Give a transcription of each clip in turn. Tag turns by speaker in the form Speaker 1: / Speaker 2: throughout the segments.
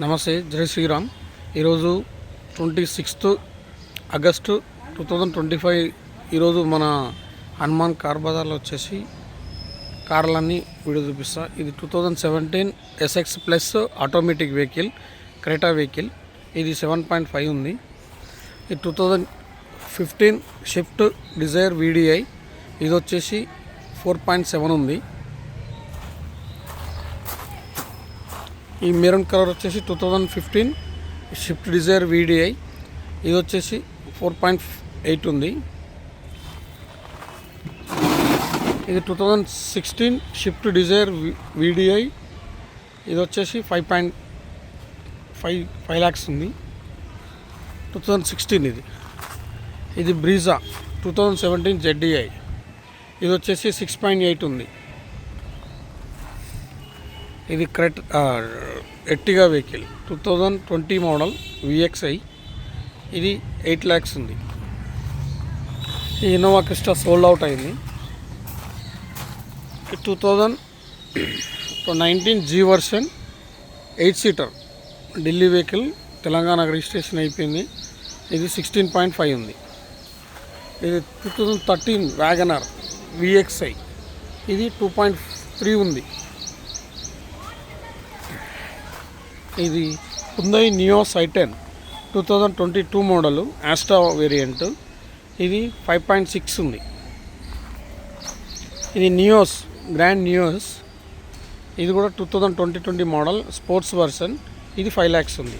Speaker 1: నమస్తే, జై శ్రీరామ్. ఈరోజు 26 ఆగస్టు 2025. ఈరోజు మన హనుమాన్ కార్ బజార్లో వచ్చేసి కార్లన్నీ వీడియో చూపిస్తా. ఇది 2017 SX plus automatic vehicle, Creta vehicle. ఇది 7.5 ఉంది. ఇది 2015 షిఫ్ట్ డిజైర్ VDI. ఇది వచ్చేసి 4.7 ఉంది. ఈ మెరూన్ కలర్ వచ్చేసి 2015 షిఫ్ట్ డిజైర్ VDI. ఇది వచ్చేసి 4.8 ఉంది. ఇది 2016 షిఫ్ట్ డిజైర్ VDI. ఇది వచ్చేసి 5 lakhs ఉంది. 2016 ఇది బ్రీజా 2017 ZDI. ఇది వచ్చేసి 6.8 ఉంది. ఇది ఎర్టిగా వెహికల్ 2020 మోడల్ VXI. ఇది 8 lakhs ఉంది. ఈ ఇన్నోవా క్రిస్టా సోల్డ్ అవుట్ అయింది. 2019 G version 8 seater Delhi vehicle, Telangana registration అయిపోయింది. ఇది 16.5 ఉంది. ఇది 2013 వ్యాగనర్ VXI. ఇది 2.3 ఉంది. ఇది Hyundai Nios i10 2022 model Asta variant. ఇది 5.6 ఉంది. ఇది నియోస్ గ్రాండ్ నియోస్. ఇది కూడా 2020 మోడల్ స్పోర్ట్స్ వర్షన్. ఇది 5 lakhs ఉంది.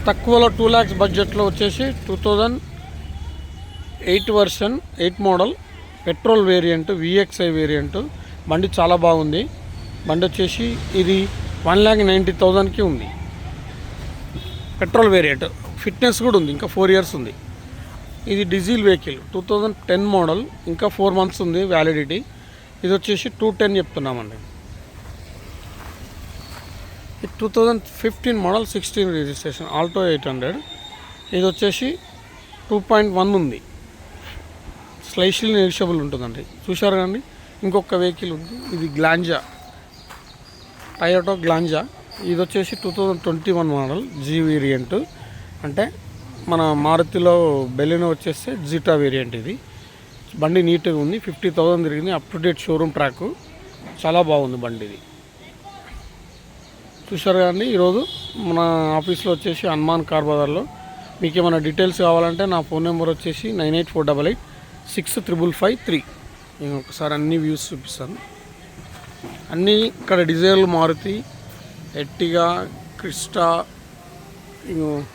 Speaker 1: తక్కువలో 2 lakhs బడ్జెట్లో వచ్చేసి 2008 version 8 model petrol variant VXI variant. బండి చాలా బాగుంది. బండి వచ్చేసి ఇది 1,90,000కి ఉంది. పెట్రోల్ వేరియంట్, ఫిట్నెస్ కూడా ఉంది. ఇంకా 4 years ఉంది. ఇది డీజిల్ వెహికల్ 2010 మోడల్, ఇంకా 4 months ఉంది వ్యాలిడిటీ. ఇది వచ్చేసి 210 చెప్తున్నామండి. ఇది 2015 మోడల్ 16 రిజిస్ట్రేషన్ ఆల్టో 800. ఇది వచ్చేసి 2.1 ఉంది. స్లైష్లీ నెగిషియబుల్ ఉంటుందండి. చూశారు కానీ ఇంకొక వెహికల్ ఉంది. ఇది గ్లాంజా, టయోటా గ్లాంజా. ఇది వచ్చేసి 2021 మోడల్ G వేరియంట్. అంటే మన మారుతిలో బెలినో వచ్చేస్తే జిటా వేరియంట్. ఇది బండి నీట్గా ఉంది. 50,000 తిరిగింది. Up to date showroom track. చాలా బాగుంది బండి. ఇది చూసారు కానీ ఈరోజు మన ఆఫీస్లో వచ్చేసి హనుమాన్ కార్ బజార్లో. మీకు ఏమైనా డీటెయిల్స్ కావాలంటే నా ఫోన్ నెంబర్ వచ్చేసి 9848865553. నేను ఒకసారి అన్ని వ్యూస్ చూపిస్తాను. అన్నీ ఇక్కడ డిజైర్లు మారుతి, ఎర్టిగా, క్రిస్టా,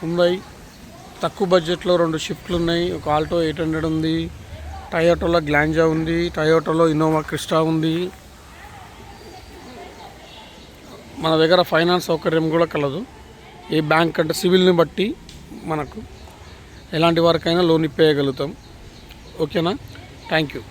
Speaker 1: హుండై. తక్కువ బడ్జెట్లో 2 షిఫ్ట్లు ఉన్నాయి. ఒక ఆల్టో 800 ఉంది. టయోటాలో గ్లాంజా ఉంది. టయోటాలో ఇన్నోవా క్రిస్టా ఉంది. మన దగ్గర ఫైనాన్స్ సౌకర్యం కూడా కలదు. ఏ బ్యాంక్ అంటే సివిల్ని బట్టి మనకు ఎలాంటి వారికైనా లోన్ ఇప్పేయగలుగుతాం. ఓకేనా? Thank you.